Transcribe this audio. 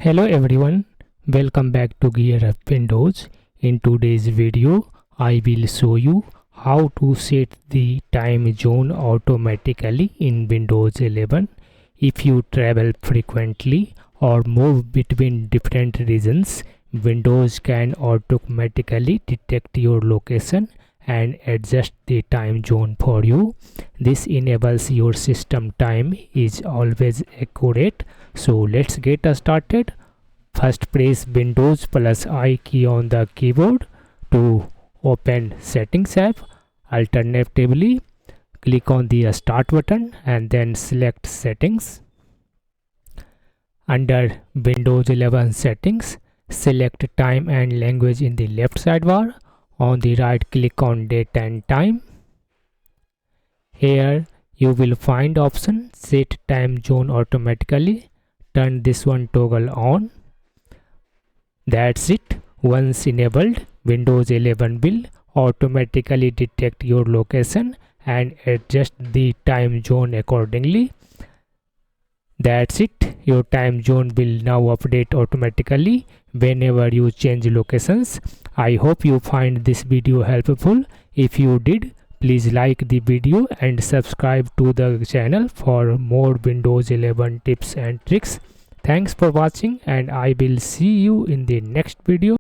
Hello everyone, welcome back to GearUpWindows. In today's video, I will show you how to set the time zone automatically in Windows 11. If you travel frequently or move between different regions, Windows can automatically detect your location and adjust the time zone for you. This enables your system time is always accurate. So let's get started. First, press Windows plus I key on the keyboard to open Settings app. Alternatively, click on the Start button and then select Settings. Under Windows 11 Settings, select Time and Language in the left sidebar. On the right, click on Date and Time. Here you will find option Set Time Zone Automatically. Turn this one toggle on. That's it. Once enabled, Windows 11 will automatically detect your location and adjust the time zone accordingly. That's it. Your time zone will now update automatically whenever you change locations. I hope you find this video helpful. If you did, please like the video and subscribe to the channel for more Windows 11 tips and tricks. Thanks for watching, and I will see you in the next video.